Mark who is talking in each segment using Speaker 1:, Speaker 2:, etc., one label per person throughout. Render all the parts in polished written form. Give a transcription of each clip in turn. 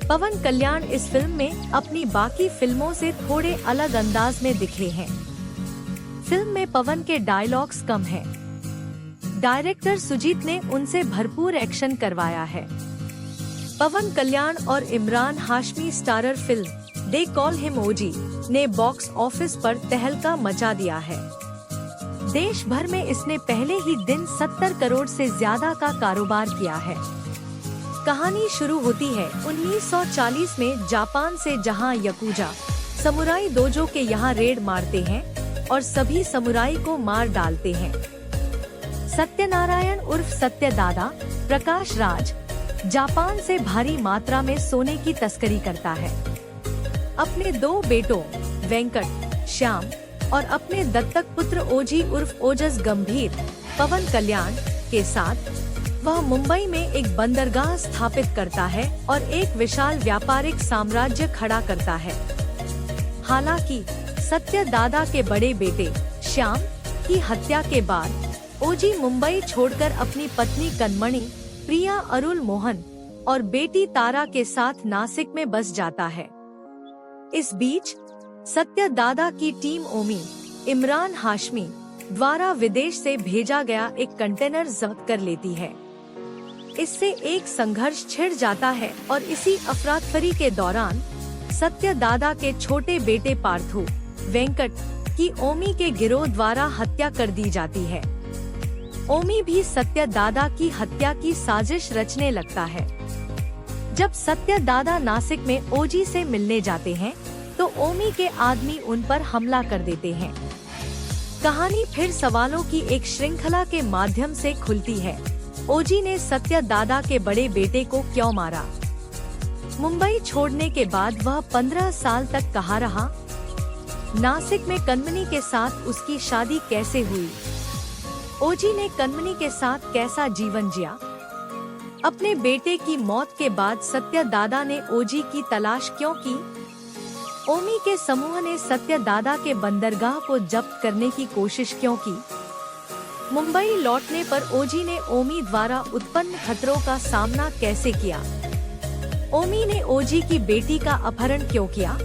Speaker 1: पवन कल्याण इस फिल्म में अपनी बाकी फिल्मों से थोड़े अलग अंदाज में दिखे हैं। फिल्म में पवन के डायलॉग्स कम हैं। डायरेक्टर सुजीत ने उनसे भरपूर एक्शन करवाया है। पवन कल्याण और Emraan Hashmi starrer film they call him OG ने बॉक्स ऑफिस पर तहलका मचा दिया है। देश भर में इसने पहले ही दिन 70 करोड़ से ज्यादा का कारोबार किया है। कहानी शुरू होती है 1940 में जापान से, जहां याकुजा समुराई दोजो के यहाँ रेड मारते हैं और सभी समुराई को मार डालते हैं। सत्यनारायण उर्फ सत्य दादा प्रकाश राज जापान से भारी मात्रा में सोने की तस्करी करता है। अपने 2 बेटों वेंकट, श्याम और अपने दत्तक पुत्र ओजी उर्फ ओजस गंभीर पवन कल्याण के साथ वह मुंबई में एक बंदरगाह स्थापित करता है और एक विशाल व्यापारिक साम्राज्य खड़ा करता है। हालांकि सत्य दादा के बड़े बेटे श्याम की हत्या के बाद ओजी मुंबई छोड़कर अपनी पत्नी कनमणि, प्रिया अरुल मोहन और बेटी तारा के साथ नासिक में बस जाता है। इस बीच सत्य दादा की टीम ओमी इमरान हाशमी द्वारा विदेश से भेजा गया एक कंटेनर जब्त कर लेती है। इससे एक संघर्ष छिड़ जाता है और इसी अफरातफरी के दौरान सत्य दादा के छोटे बेटे पार्थू वेंकट की ओमी के गिरोह द्वारा हत्या कर दी जाती है। ओमी भी सत्य दादा की हत्या की साजिश रचने लगता है। जब सत्य दादा नासिक में ओजी से मिलने जाते हैं तो ओमी के आदमी उन पर हमला कर देते हैं। कहानी फिर सवालों की एक श्रृंखला के माध्यम से खुलती है। ओजी ने सत्य दादा के बड़े बेटे को क्यों मारा? मुंबई छोड़ने के बाद वह 15 साल तक कहाँ रहा? नासिक में कनमणि के साथ उसकी शादी कैसे हुई? ओजी ने कनमणि के साथ कैसा जीवन जिया? अपने बेटे की मौत के बाद सत्य दादा ने ओजी की तलाश क्यों की? ओमी के समूह ने सत्य दादा के बंदरगाह को जब्त करने की कोशिश क्यों की? मुंबई लौटने पर ओजी ने ओमी द्वारा उत्पन्न खतरों का सामना कैसे किया? ओमी ने ओजी की बेटी का अपहरण क्यों किया?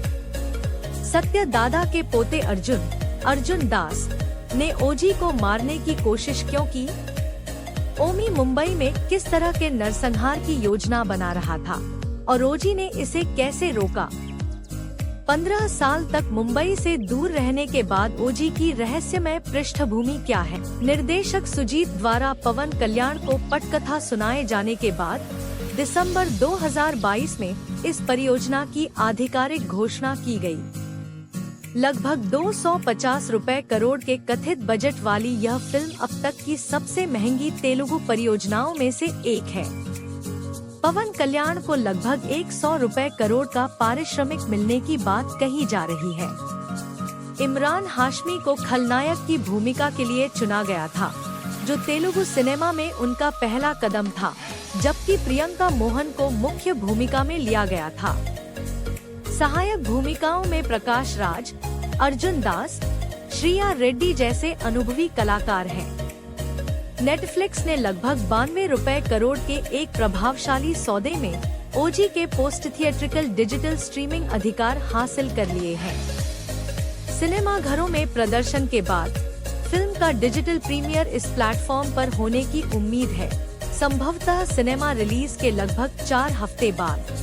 Speaker 1: सत्य दादा के पोते अर्जुन दास ने ओजी को मारने की कोशिश क्यों की? ओमी मुंबई में किस तरह के नरसंहार की योजना बना रहा था और ओजी ने इसे कैसे रोका? 15 साल तक मुंबई से दूर रहने के बाद ओजी की रहस्यमय पृष्ठभूमि क्या है? निर्देशक सुजीत द्वारा पवन कल्याण को पटकथा सुनाए जाने के बाद दिसंबर 2022 में इस परियोजना की आधिकारिक घोषणा की गई। लगभग 250 करोड़ के कथित बजट वाली यह फिल्म अब तक की सबसे महंगी तेलुगु परियोजनाओं में से एक है। पवन कल्याण को लगभग 100 करोड़ का पारिश्रमिक मिलने की बात कही जा रही है। इमरान हाशमी को खलनायक की भूमिका के लिए चुना गया था, जो तेलुगु सिनेमा में उनका पहला कदम था, जबकि प्रियंका मोहन को मुख्य भूमिका में लिया गया था। सहायक भूमिकाओं में प्रकाश राज, अर्जुन दास, श्रिया रेड्डी जैसे अनुभवी कलाकार हैं। नेटफ्लिक्स ने लगभग 92 करोड़ के एक प्रभावशाली सौदे में ओजी के पोस्ट थिएट्रिकल डिजिटल स्ट्रीमिंग अधिकार हासिल कर लिए हैं। सिनेमा घरों में प्रदर्शन के बाद फिल्म का डिजिटल प्रीमियर इस प्लेटफॉर्म पर होने की उम्मीद है, संभवतः सिनेमा रिलीज के लगभग 4 हफ्ते बाद।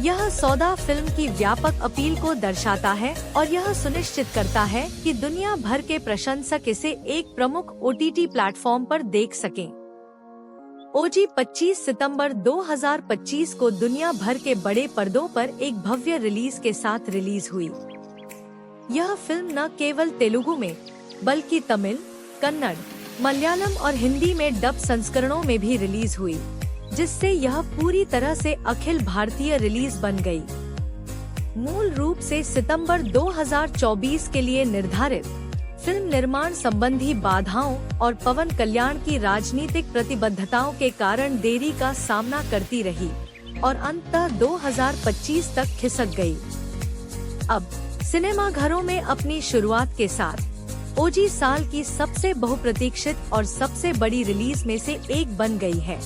Speaker 1: यह सौदा फिल्म की व्यापक अपील को दर्शाता है और यह सुनिश्चित करता है कि दुनिया भर के प्रशंसक इसे एक प्रमुख OTT प्लेटफॉर्म पर देख सकें। ओजी 25 सितंबर 2025 को दुनिया भर के बड़े पर्दों पर एक भव्य रिलीज के साथ रिलीज हुई। यह फिल्म न केवल तेलुगु में बल्कि तमिल, कन्नड़, मलयालम और हिंदी में डब संस्करणों में भी रिलीज हुई, जिससे यह पूरी तरह से अखिल भारतीय रिलीज बन गई। मूल रूप से सितंबर 2024 के लिए निर्धारित फिल्म निर्माण संबंधी बाधाओं और पवन कल्याण की राजनीतिक प्रतिबद्धताओं के कारण देरी का सामना करती रही और अंततः 2025 तक खिसक गई। अब सिनेमाघरों में अपनी शुरुआत के साथ ओजी साल की सबसे बहुप्रतीक्षित और सबसे बड़ी रिलीज में से एक बन गई है।